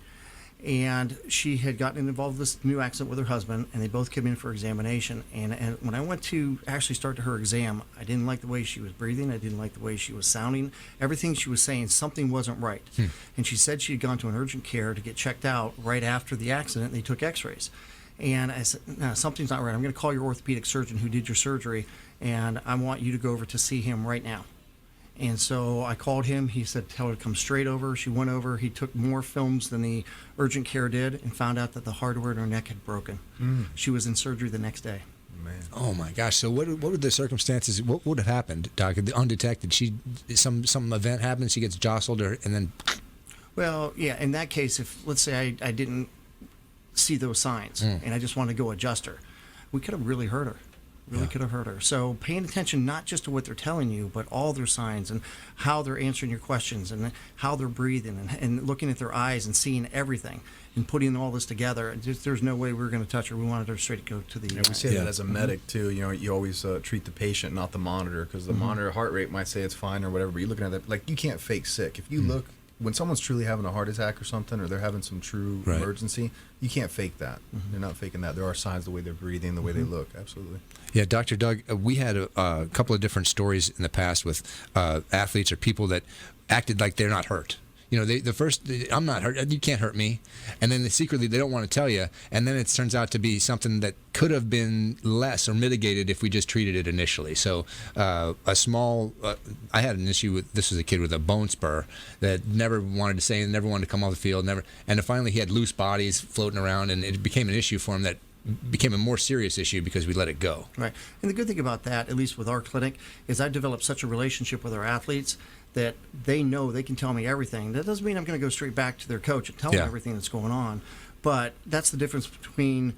And she had gotten involved in this new accident with her husband, and they both came in for examination. And when I went to actually start her exam, I didn't like the way she was breathing. I didn't like the way she was sounding. Everything she was saying, something wasn't right. And she said she had gone to an urgent care to get checked out right after the accident. They took x-rays. And I said, no, something's not right. I'm going to call your orthopedic surgeon who did your surgery, and I want you to go over to see him right now. And so I called him. He said, tell her to come straight over. She went over. He took more films than the urgent care did and found out that the hardware in her neck had broken. She was in surgery the next day. Man. Oh, my gosh. So what were the circumstances? What would have happened, Doc? Undetected? Some event happened, she gets jostled, and then... Well, yeah, in that case, if, let's say I didn't see those signs and I just want to go adjust her, we could have really hurt her. Could have hurt her. So paying attention not just to what they're telling you, but all their signs and how they're answering your questions and how they're breathing and looking at their eyes and seeing everything and putting all this together. There's no way we were going to touch her. We wanted her straight to go to the... we say that as a medic, too. You always treat the patient, not the monitor, because the monitor heart rate might say it's fine or whatever, but you're looking at that, like, you can't fake sick. If you look... When someone's truly having a heart attack or something, or they're having some true emergency, you can't fake that. They're not faking that. There are signs, the way they're breathing, the way they look. Absolutely. Yeah, Dr. Doug, we had a couple of different stories in the past with athletes or people that acted like they're not hurt. I'm not hurt. You can't hurt me. And then secretly they don't want to tell you. And then it turns out to be something that could have been less or mitigated if we just treated it initially. So I had an issue with, this was a kid with a bone spur that never wanted to say and never wanted to come off the field. And then finally he had loose bodies floating around, and it became an issue for him that became a more serious issue because we let it go. Right. And the good thing about that, at least with our clinic, is I've developed such a relationship with our athletes that they know they can tell me everything. That doesn't mean I'm going to go straight back to their coach and tell them everything that's going on. But that's the difference between...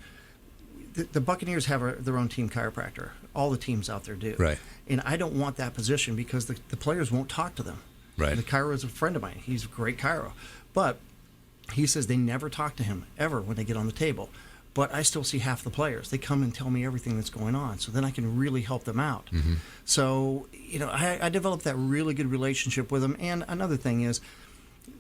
The Buccaneers have their own team chiropractor. All the teams out there do. Right. And I don't want that position because the players won't talk to them. Right. The chiro is a friend of mine. He's a great chiro. But he says they never talk to him, ever, when they get on the table. But I still see half the players. They come and tell me everything that's going on, so then I can really help them out. So, I developed that really good relationship with them. And another thing is,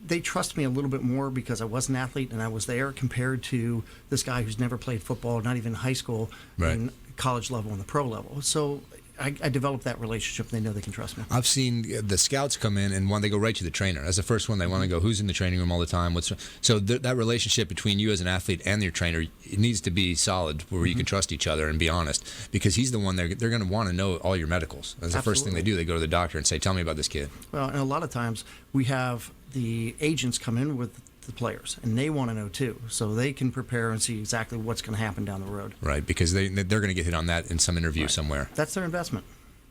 they trust me a little bit more because I was an athlete and I was there, compared to this guy who's never played football, not even high school, and college level and the pro level. So I developed that relationship, and they know they can trust me. I've seen the scouts come in and they go right to the trainer. That's the first one. They want to go, who's in the training room all the time? So that relationship between you as an athlete and your trainer, it needs to be solid, where you can trust each other and be honest, because he's the one they're going to want to know all your medicals. That's the first thing they do. They go to the doctor and say, tell me about this kid. Well, and a lot of times we have the agents come in with the players, and they want to know too, so they can prepare and see exactly what's going to happen down the road. Right, because they're going to get hit on that in some interview somewhere. That's their investment.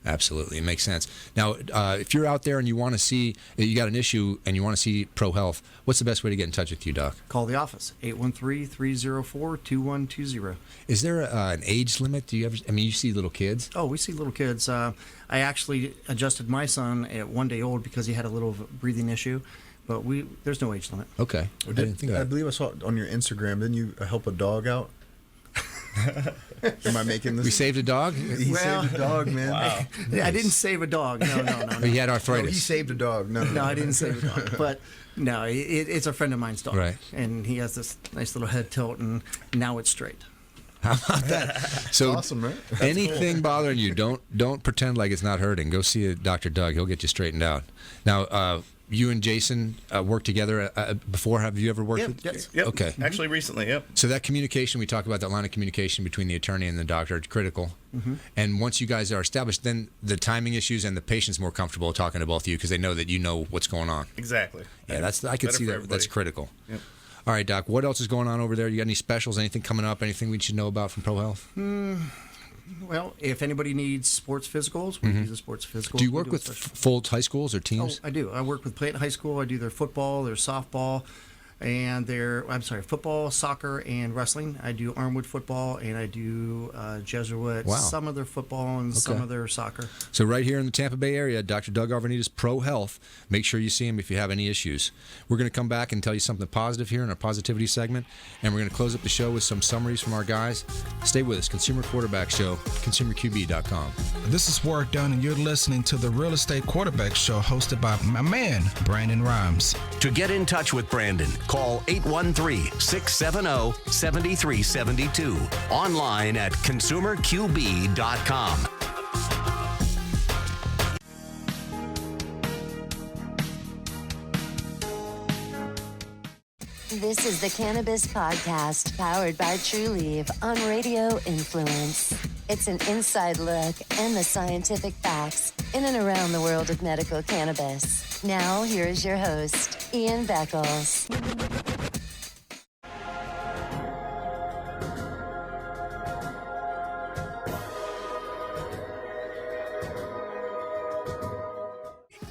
Absolutely. It makes sense. Now, if you're out there and you want to see, you got an issue and you want to see Pro Health, what's the best way to get in touch with you, Doc? Call the office, 813-304-2120. Is there an age limit? Do you ever, I mean, you see little kids? Oh, we see little kids. I actually adjusted my son at 1 day old because he had a little breathing issue, but there's no age limit. Okay. I didn't think of that. I believe I saw it on your Instagram. Didn't you help a dog out? Am I making this? We saved a dog? He saved a dog, man. Wow. I didn't save a dog. No. He had No, arthritis. he saved a dog. No. No, I didn't save a dog. But no, it's a friend of mine's dog. Right. And he has this nice little head tilt, and now it's straight. How about that? So Awesome, right? anything bothering you, don't pretend like it's not hurting. Go see Dr. Doug. He'll get you straightened out. Now, you and Jason worked together before. Have you ever worked with? Yes. Yep. Okay. Actually, recently, yep. So that communication, we talk about that line of communication between the attorney and the doctor, it's critical. And once you guys are established, then the timing issues and the patient's more comfortable talking to both of you because they know that you know what's going on. Exactly. Yeah, I could Better see for that. everybody. That's critical. Yep. All right, Doc, what else is going on over there? You got any specials, anything coming up, anything we should know about from Pro Health? Well, if anybody needs sports physicals, we do the sports physicals. Do you We work a with special- full high schools or Oh, teams? I do. I work with Plant High School. I do their football, their softball, and football, soccer, and wrestling. I do Armwood football, and I do Jesuit, Wow. some of their football, and some of their soccer. So right here in the Tampa Bay area, Dr. Doug Arvanitis, Pro Health. Make sure you see him if you have any issues. We're going to come back and tell you something positive here in our positivity segment, and we're going to close up the show with some summaries from our guys. Stay with us. Consumer Quarterback Show, consumerqb.com. This is Ward Dunn, and you're listening to the Real Estate Quarterback Show hosted by my man, Brandon Rhymes. To get in touch with Brandon, call 813-670-7372. Online at consumerqb.com. This is the Cannabis Podcast, powered by Trulieve on Radio Influence. It's an inside look and the scientific facts in and around the world of medical cannabis. Now, here is your host, Ian Beckles.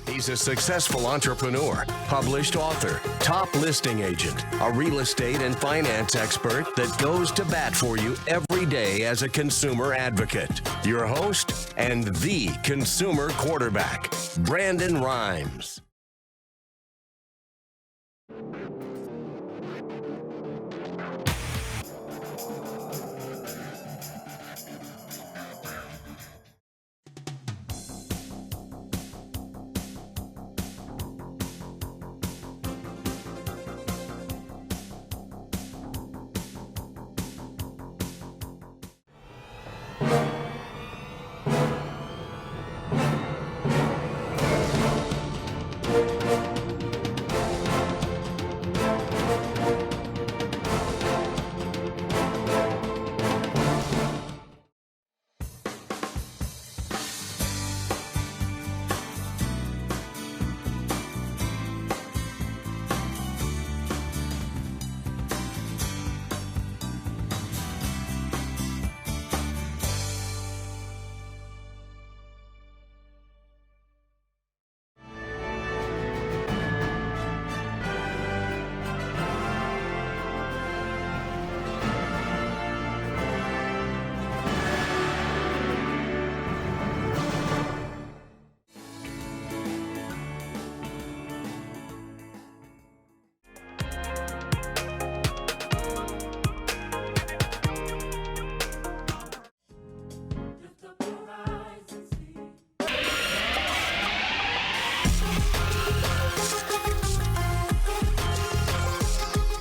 He's a successful entrepreneur, published author, top listing agent, a real estate and finance expert that goes to bat for you every day as a consumer advocate. Your host and the consumer quarterback, Brandon Rhymes.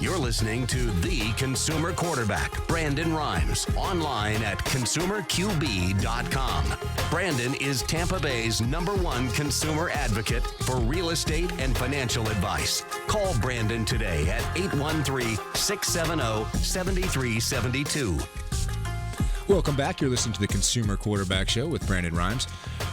You're listening to the consumer quarterback, Brandon Rhymes, online at consumerqb.com. Brandon is Tampa Bay's #1 consumer advocate for real estate and financial advice. Call Brandon today at 813-670-7372. Welcome back. You're listening to the Consumer Quarterback Show with Brandon Rhymes.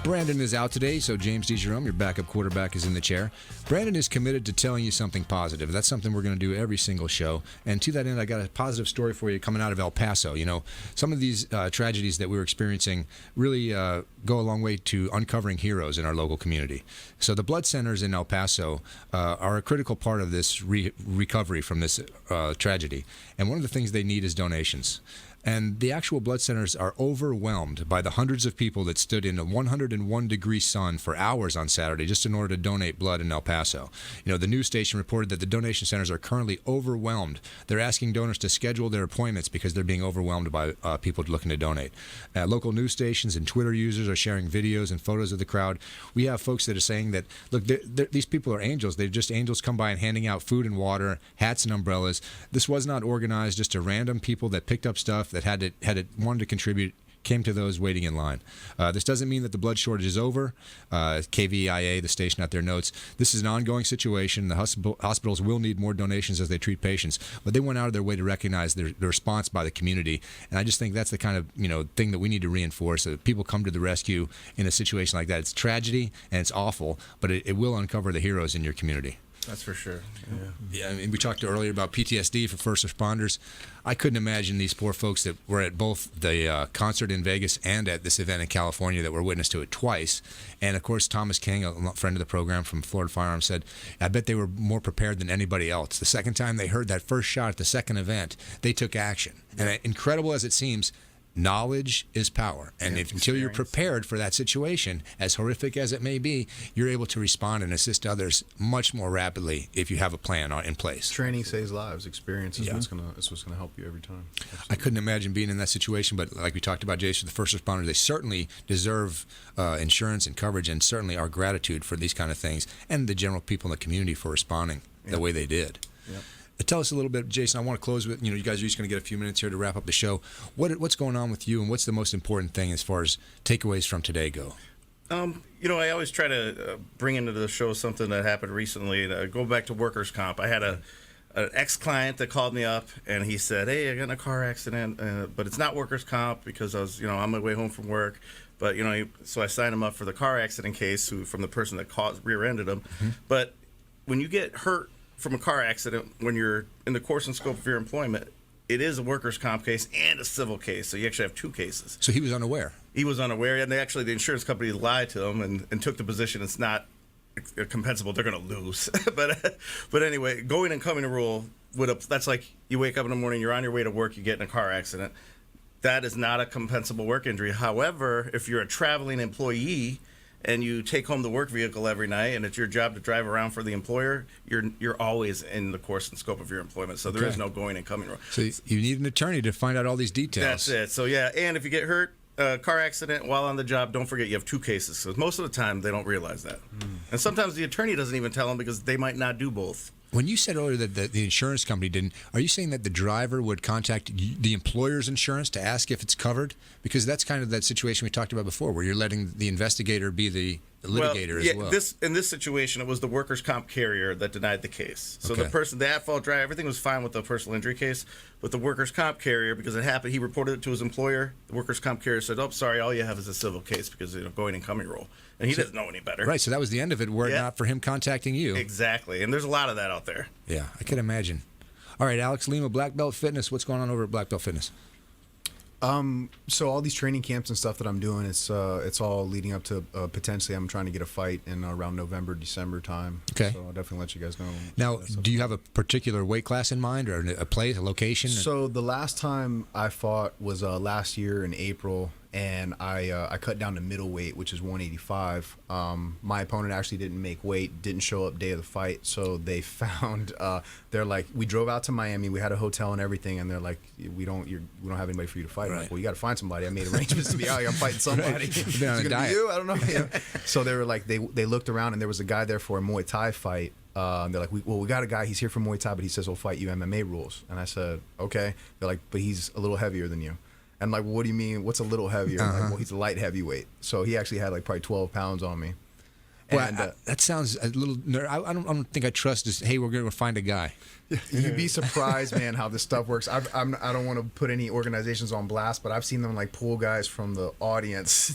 Brandon is out today, so James DeJerome, your backup quarterback, is in the chair. Brandon is committed to telling you something positive. That's something we're going to do every single show. And to that end, I got a positive story for you coming out of El Paso. You know, some of these tragedies that we were experiencing really go a long way to uncovering heroes in our local community. So the blood centers in El Paso are a critical part of this recovery from this tragedy. And one of the things they need is donations. And the actual blood centers are overwhelmed by the hundreds of people that stood in a 101-degree sun for hours on Saturday just in order to donate blood in El Paso. You know, the news station reported that the donation centers are currently overwhelmed. They're asking donors to schedule their appointments because they're being overwhelmed by people looking to donate. Local news stations and Twitter users are sharing videos and photos of the crowd. We have folks that are saying that, look, these people are angels. They're just angels come by and handing out food and water, hats and umbrellas. This was not organized, just a random people that picked up stuff that wanted to contribute, came to those waiting in line. This doesn't mean that the blood shortage is over. KVIA, the station out there, notes this is an ongoing situation. The hospitals will need more donations as they treat patients, but they went out of their way to recognize the response by the community. And I just think that's the kind of thing that we need to reinforce, that people come to the rescue in a situation like that. It's tragedy and it's awful, but it will uncover the heroes in your community. That's for sure. Yeah, I mean, we talked earlier about PTSD for first responders. I couldn't imagine these poor folks that were at both the concert in Vegas and at this event in California that were witness to it twice. And, of course, Thomas King, a friend of the program from Florida Firearms, said, I bet they were more prepared than anybody else. The second time they heard that first shot at the second event, they took action. And incredible as it seems, knowledge is power. And until you're prepared for that situation, as horrific as it may be, you're able to respond and assist others much more rapidly if you have a plan in place. Training saves lives. Experience is what's gonna help you every time. Absolutely. I couldn't imagine being in that situation, but like we talked about, Jason, the first responders, they certainly deserve insurance and coverage, and certainly our gratitude for these kind of things, and the general people in the community for responding the way they did. Yep. Tell us a little bit, Jason. I want to close with, you guys are just going to get a few minutes here to wrap up the show. What's going on with you, and what's the most important thing as far as takeaways from today go? I always try to bring into the show something that happened recently. Go back to workers' comp. I had an ex-client that called me up, and he said, hey, I got in a car accident, but it's not workers' comp because I was, on my way home from work. But, so I signed him up for the car accident case from the person that rear-ended him. Mm-hmm. But when you get hurt from a car accident, when you're in the course and scope of your employment, it is a workers' comp case and a civil case. So you actually have two cases. So he was unaware. He was unaware, and the insurance company lied to him and took the position it's not compensable. They're going to lose. but anyway, going and coming rule that's like you wake up in the morning, you're on your way to work, you get in a car accident. That is not a compensable work injury. However, if you're a traveling employee and you take home the work vehicle every night, and it's your job to drive around for the employer, you're always in the course and scope of your employment. So there is no going and coming. So you need an attorney to find out all these details. That's it. So and if you get hurt, car accident while on the job, don't forget you have two cases. Because most of the time they don't realize that, and sometimes the attorney doesn't even tell them because they might not do both. When you said earlier that the insurance company didn't, are you saying that the driver would contact the employer's insurance to ask if it's covered? Because that's kind of that situation we talked about before, where you're letting the investigator be the litigator as well. In this situation, it was the workers' comp carrier that denied the case. So the at-fault driver, everything was fine with the personal injury case, but the workers' comp carrier, because it happened, he reported it to his employer. The workers' comp carrier said, "Oh, sorry, all you have is a civil case because going and coming rule," and he doesn't know any better. Right. So that was the end of it. Were it not for him contacting you. Exactly, and there's a lot of that out there. Yeah, I can imagine. All right, Alex Lima, Blackbelt Fitness. What's going on over at Blackbelt Fitness? So all these training camps and stuff that I'm doing, it's all leading up to potentially I'm trying to get a fight in around November, December time. Okay. So I'll definitely let you guys know. Now, do you have a particular weight class in mind, or a place, a location? So the last time I fought was last year in April, and I cut down to middleweight, which is 185. My opponent actually didn't make weight, didn't show up day of the fight, so they found they're like, we drove out to Miami, we had a hotel and everything, and they're like, we don't have anybody for you to fight. Right. I'm like, well, you got to find somebody. I made arrangements to be out. I'm fighting somebody. Is it gonna be you? I don't know. So they were like, they looked around, and there was a guy there for a Muay Thai fight. They're like, we got a guy. He's here for Muay Thai, but he says he'll fight you MMA rules. And I said, okay. They're like, but he's a little heavier than you. And I'm like, well, what do you mean? What's a little heavier? I'm like, well, he's a light heavyweight. So he actually had like probably 12 pounds on me. Well, that sounds a little. I don't think I trust this. Hey, we're going to find a guy. You'd be surprised, man, how this stuff works. I don't want to put any organizations on blast, but I've seen them like pull guys from the audience.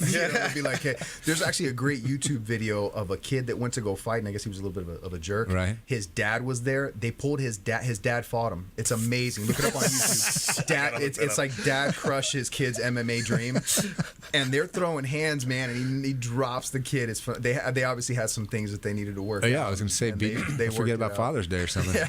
Be like, hey, there's actually a great YouTube video of a kid that went to go fight, and I guess he was a little bit of a jerk. Right. His dad was there. They pulled his dad. His dad fought him. It's amazing. Look it up on YouTube. Dad, it's like dad crushed his kid's MMA dream, and they're throwing hands, man, and he drops the kid. It's fun. They obviously had some things that they needed to work. Oh yeah, out, I was going to say, they forget about Father's Day or something.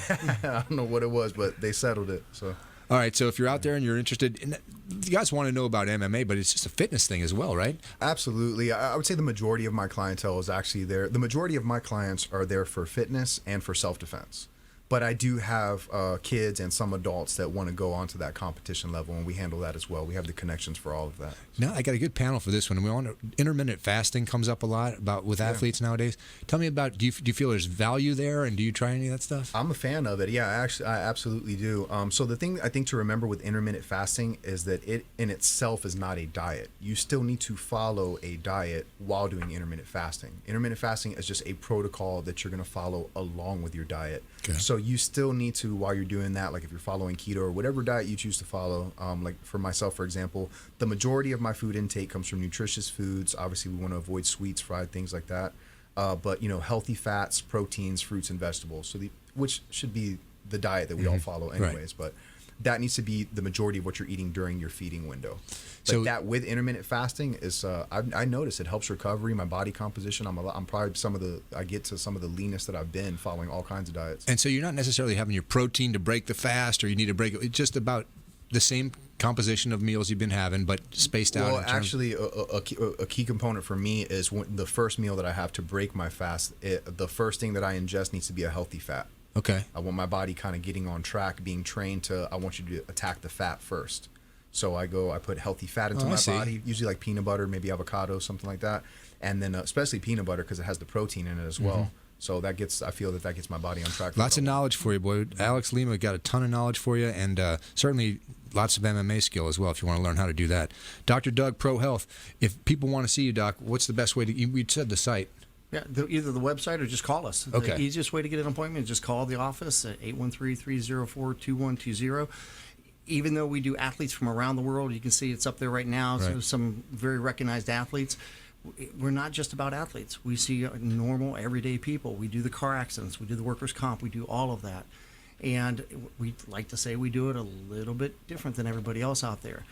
I don't know what it was, but they settled it. So. All right, so if you're out there and you're interested, you guys want to know about MMA, but it's just a fitness thing as well, right? Absolutely. I would say the majority of my clientele is actually there. The majority of my clients are there for fitness and for self-defense. But I do have kids and some adults that want to go on to that competition level, and we handle that as well. We have the connections for all of that. No, I got a good panel for this one. We want intermittent fasting comes up a lot with athletes nowadays. Tell me about, do you feel there's value there, and do you try any of that stuff? I'm a fan of it. Yeah, I absolutely do. So the thing I think to remember with intermittent fasting is that it in itself is not a diet. You still need to follow a diet while doing intermittent fasting. Intermittent fasting is just a protocol that you're going to follow along with your diet. Okay. So you still need to, while you're doing that, like if you're following keto or whatever diet you choose to follow, like for myself, for example, the majority of my food intake comes from nutritious foods. Obviously, we want to avoid sweets, fried things like that. But, healthy fats, proteins, fruits, and vegetables, which should be the diet that we all follow anyways. Right. But that needs to be the majority of what you're eating during your feeding window. So that with intermittent fasting is, I notice it helps recovery, my body composition. I'm probably I get to some of the leanest that I've been following all kinds of diets. And so you're not necessarily having your protein to break the fast, or you need to break it. It's just about the same composition of meals you've been having, but spaced out. Well, actually, a key component for me is the first meal that I have to break my fast. The first thing that I ingest needs to be a healthy fat. Okay. I want my body kind of getting on track, being trained to, I want you to attack the fat first. So I put healthy fat into my body, usually like peanut butter, maybe avocado, something like that. And then especially peanut butter because it has the protein in it as well. So I feel that gets my body on track. Lots of knowledge for you, boy. Alex Lima got a ton of knowledge for you, and certainly lots of MMA skill as well if you want to learn how to do that. Dr. Doug, Pro Health, if people want to see you, Doc, what's the best way to, you said the site. Yeah, either the website or just call us. Okay. The easiest way to get an appointment is just call the office at 813-304-2120. Even though we do athletes from around the world, you can see it's up there right now, so some very recognized athletes. We're not just about athletes. We see normal, everyday people. We do the car accidents. We do the workers' comp. We do all of that. And we like to say we do it a little bit different than everybody else out there.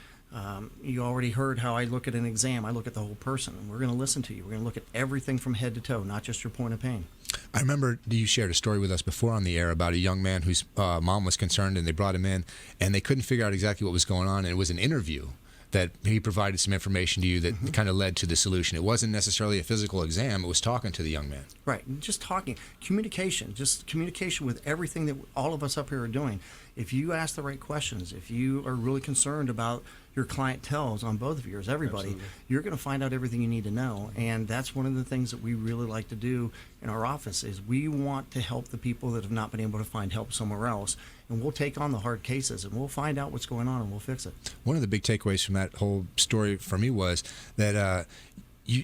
You already heard how I look at an exam. I look at the whole person, and we're going to listen to you. We're going to look at everything from head to toe, not just your point of pain. I remember you shared a story with us before on the air about a young man whose mom was concerned, and they brought him in, and they couldn't figure out exactly what was going on, and it was an interview that he provided some information to you that kind of led to the solution. It wasn't necessarily a physical exam. It was talking to the young man. Right. Just talking. Communication. Just communication with everything that all of us up here are doing. If you ask the right questions, if you are really concerned about your clientele on both of yours, everybody, absolutely, you're going to find out everything you need to know. And that's one of the things that we really like to do in our office is we want to help the people that have not been able to find help somewhere else. And we'll take on the hard cases and we'll find out what's going on and we'll fix it. One of the big takeaways from that whole story for me was that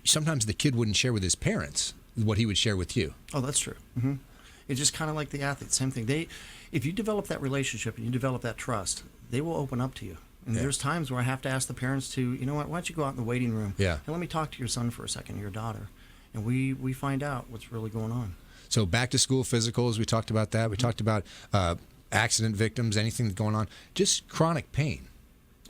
sometimes the kid wouldn't share with his parents what he would share with you. Oh, that's true. Mm-hmm. It's just kind of like the athletes, same thing. If you develop that relationship and you develop that trust, they will open up to you. And there's times where I have to ask the parents to, you know what, why don't you go out in the waiting room and let me talk to your son for a second, or your daughter. And we find out what's really going on. So back to school physicals, we talked about that. We talked about accident victims, anything that's going on. Just chronic pain.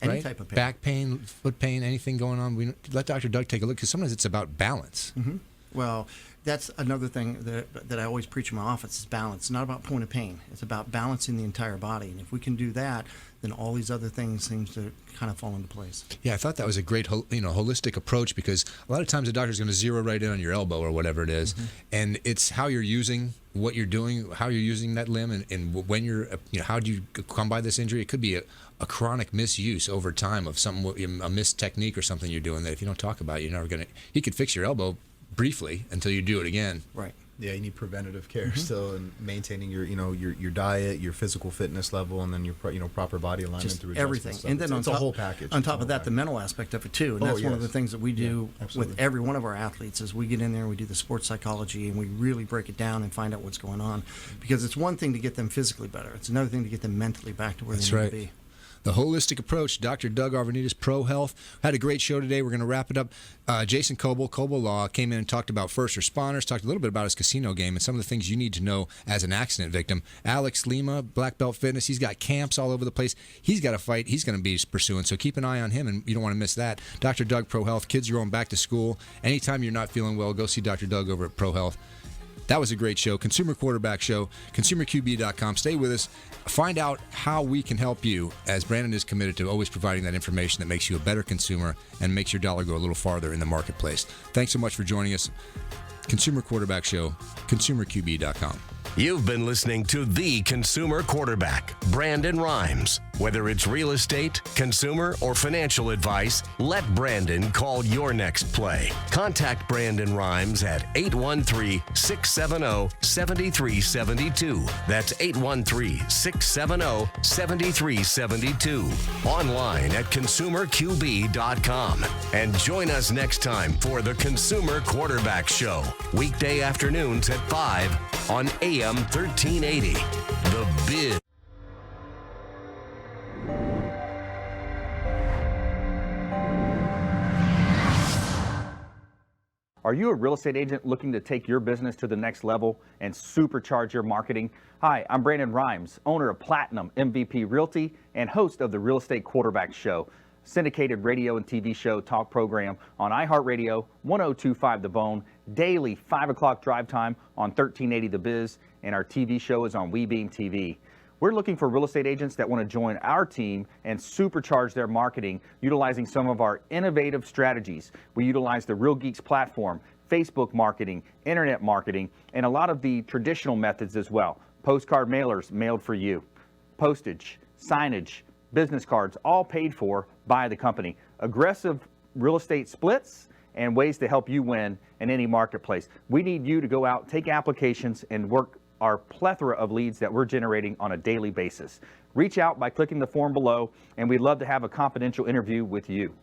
Any type of pain. Back pain, foot pain, anything going on. We let Dr. Doug take a look because sometimes it's about balance. Mm-hmm. Well, that's another thing that I always preach in my office is balance. It's not about point of pain. It's about balancing the entire body. And if we can do that, then all these other things seem to kind of fall into place. Yeah, I thought that was a great holistic approach because a lot of times the doctor's going to zero right in on your elbow or whatever it is. And it's how you're using what you're doing, how you're using that limb, and when you're, how do you come by this injury? It could be a chronic misuse over time of a missed technique or something you're doing that if you don't talk about it, you're never going to. He could fix your elbow briefly until you do it again. Right. Yeah, you need preventative care still, and maintaining your your diet, your physical fitness level, and then your proper body alignment Just through everything. adjustments. And then it's a whole package. On top of that, the mental aspect of it too, and that's one of the things that we do with every one of our athletes. Is we get in there and we do the sports psychology, and we really break it down and find out what's going on, because it's one thing to get them physically better, it's another thing to get them mentally back to where they need to be. The holistic approach, Dr. Doug Arvanitis, Pro Health. Had a great show today. We're going to wrap it up. Jason Kobal came in and talked about first responders, talked a little bit about his casino game and some of the things you need to know as an accident victim. Alex Lima, Blackbelt Fitness, he's got camps all over the place. He's got a fight he's going to be pursuing, so keep an eye on him, and you don't want to miss that. Dr. Doug, Pro Health. Kids are going back to school. Anytime you're not feeling well, go see Dr. Doug over at Pro Health. That was a great show. Consumer Quarterback Show, consumerqb.com. Stay with us. Find out how we can help you, as Brandon is committed to always providing that information that makes you a better consumer and makes your dollar go a little farther in the marketplace. Thanks so much for joining us. Consumer Quarterback Show, consumerqb.com. You've been listening to The Consumer Quarterback, Brandon Rhymes. Whether it's real estate, consumer, or financial advice, let Brandon call your next play. Contact Brandon Rhymes at 813-670-7372. That's 813-670-7372. Online at consumerqb.com. And join us next time for The Consumer Quarterback Show. Weekday afternoons at 5 on AM 1380. The Biz. Are you a real estate agent looking to take your business to the next level and supercharge your marketing? Hi, I'm Brandon Rhymes, owner of Platinum MVP Realty and host of the Real Estate Quarterback Show, syndicated radio and TV show talk program on iHeartRadio, 102.5 The Bone, daily 5 o'clock drive time on 1380 The Biz, and our TV show is on WeBeam TV. We're looking for real estate agents that want to join our team and supercharge their marketing utilizing some of our innovative strategies. We utilize the Real Geeks platform, Facebook marketing, internet marketing, and a lot of the traditional methods as well. Postcard mailers mailed for you, postage, signage, business cards, all paid for by the company. Aggressive real estate splits and ways to help you win in any marketplace. We need you to go out, take applications, and work our plethora of leads that we're generating on a daily basis. Reach out by clicking the form below, and we'd love to have a confidential interview with you.